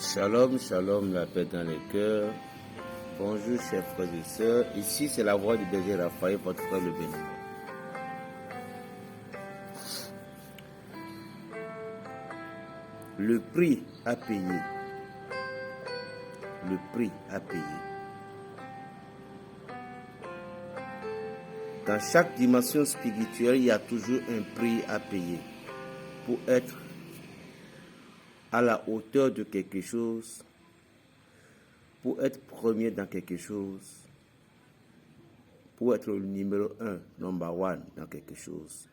Shalom, shalom, la paix dans les cœurs. Bonjour, chers frères et sœurs. Ici, c'est la voix du berger Raphaël, votre frère le béni. Le prix à payer. Le prix à payer. Dans chaque dimension spirituelle, il y a toujours un prix à payer pour être à la hauteur de quelque chose, pour être premier dans quelque chose, pour être le numéro 1, number one dans quelque chose.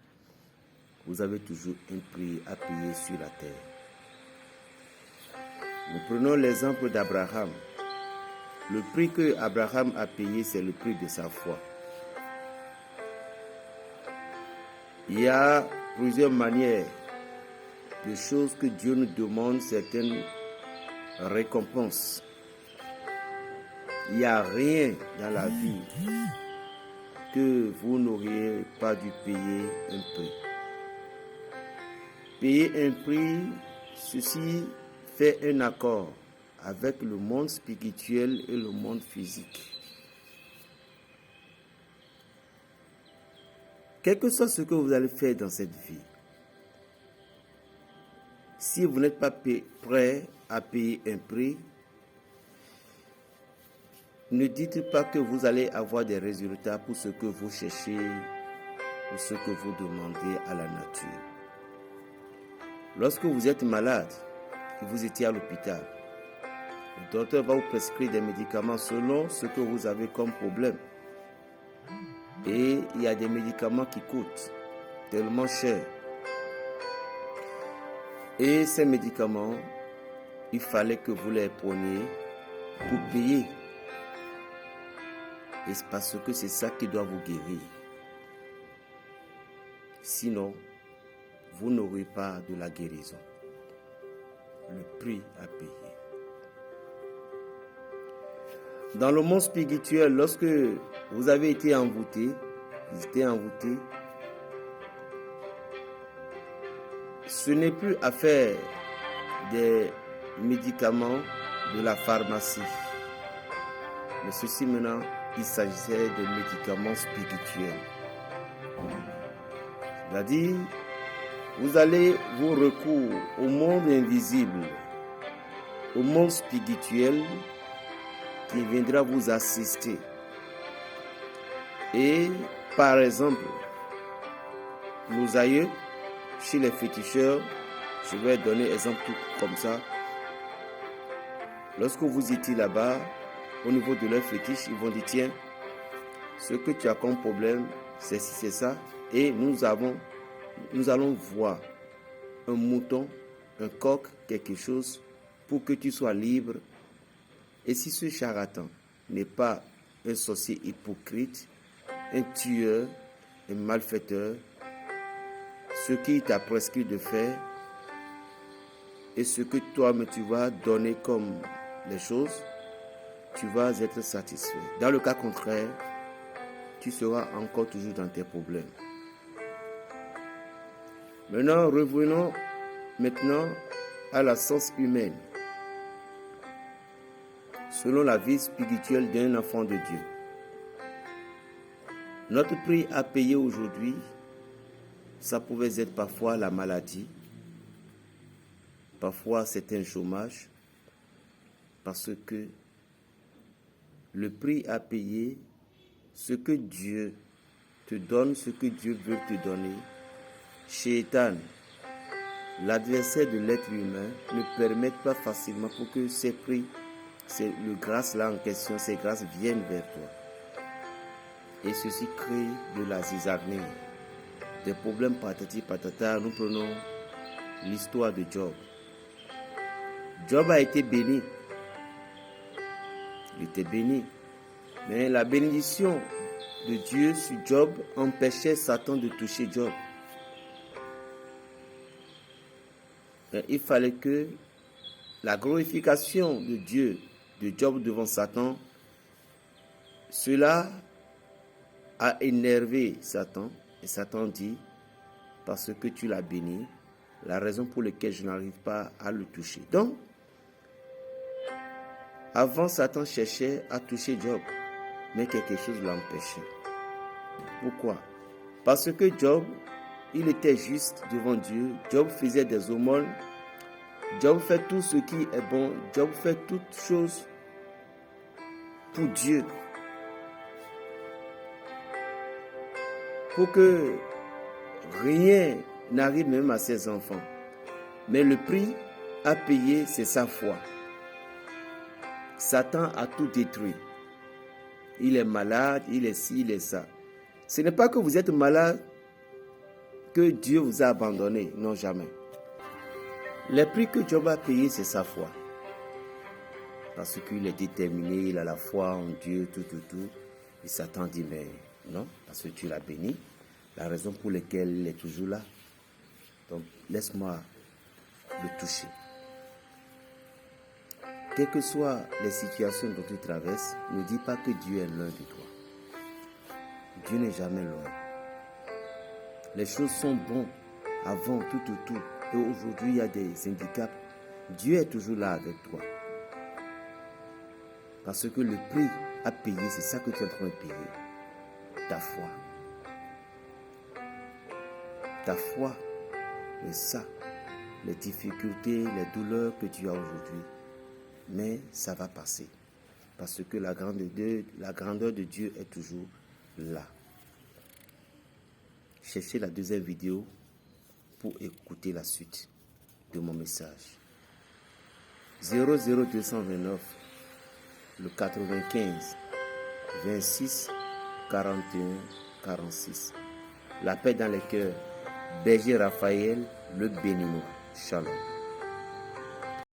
Vous avez toujours un prix à payer sur la terre. Nous prenons l'exemple d'Abraham. Le prix que Abraham a payé, c'est le prix de sa foi. Il y a plusieurs manières de choses que Dieu nous demande, certaines récompenses. Il n'y a rien dans la vie que vous n'auriez pas dû payer un prix. Payer un prix, ceci fait un accord avec le monde spirituel et le monde physique. Quel que soit ce que vous allez faire dans cette vie, si vous n'êtes pas prêt à payer un prix, ne dites pas que vous allez avoir des résultats pour ce que vous cherchez ou ce que vous demandez à la nature. Lorsque vous êtes malade et vous étiez à l'hôpital, le docteur va vous prescrire des médicaments selon ce que vous avez comme problème. Et il y a des médicaments qui coûtent tellement cher. Et ces médicaments, il fallait que vous les preniez pour payer. Et c'est parce que c'est ça qui doit vous guérir. Sinon, vous n'aurez pas de la guérison. Le prix à payer. Dans le monde spirituel, lorsque vous avez été envoûté, ce n'est plus affaire des médicaments de la pharmacie. Mais ceci maintenant, il s'agissait de médicaments spirituels. C'est-à-dire, vous allez vous recourir au monde invisible, au monde spirituel qui viendra vous assister. Et par exemple, nos aïeux, chez les féticheurs, je vais donner un exemple comme ça. Lorsque vous étiez là-bas, au niveau de leur fétiche, ils vont dire, tiens, ce que tu as comme problème, c'est ci, c'est ça. Et nous allons voir un mouton, un coq, quelque chose, pour que tu sois libre. Et si ce charlatan n'est pas un sorcier hypocrite, un tueur, un malfaiteur, ce qu'il t'a prescrit de faire et ce que toi-même tu vas donner comme les choses, tu vas être satisfait. Dans le cas contraire, tu seras encore toujours dans tes problèmes. Revenons à la sens humaine. Selon la vie spirituelle d'un enfant de Dieu. Notre prix à payer aujourd'hui, ça pouvait être parfois la maladie, parfois c'est un chômage, parce que le prix à payer, ce que Dieu te donne, ce que Dieu veut te donner, Shaitan, l'adversaire de l'être humain, ne permettent pas facilement pour que ces prix, le grâce là en question, ces grâces viennent vers toi. Et ceci crée de la zizanie, des problèmes patati patata. Nous prenons l'histoire de Job. Job a été béni. Il était béni. Mais la bénédiction de Dieu sur Job empêchait Satan de toucher Job. Et il fallait que la glorification de Dieu, de Job devant Satan, cela a énervé Satan. Et Satan dit, parce que tu l'as béni, la raison pour laquelle je n'arrive pas à le toucher. Donc, Avant, Satan cherchait à toucher Job, mais quelque chose l'empêchait. Pourquoi? Parce que Job, il était juste devant Dieu. Job faisait des aumônes. Job fait tout ce qui est bon. Job fait toutes choses pour Dieu. Pour que rien n'arrive même à ses enfants. Mais le prix à payer, c'est sa foi. Satan a tout détruit. Il est malade, il est ci, il est ça. Ce n'est pas que vous êtes malade que Dieu vous a abandonné. Non, jamais. Le prix que Job a payé, c'est sa foi. Parce qu'il est déterminé, il a la foi en Dieu, tout. Et Satan dit, mais non, parce que Dieu l'a béni. La raison pour laquelle il est toujours là. Donc, laisse-moi le toucher. Quelles que soient les situations dont tu traverses, ne dis pas que Dieu est loin de toi. Dieu n'est jamais loin. Les choses sont bonnes avant tout. Et aujourd'hui, il y a des handicaps. Dieu est toujours là avec toi. Parce que le prix à payer, c'est ça que tu es en train de payer. Ta foi. Ta foi, c'est ça. Les difficultés, les douleurs que tu as aujourd'hui. Mais ça va passer. Parce que la grandeur de Dieu est toujours là. Cherchez la deuxième vidéo pour écouter la suite de mon message. 00229, le 95, 26, 41, 46. La paix dans les cœurs. Berger Raphaël, le béninois. Shalom.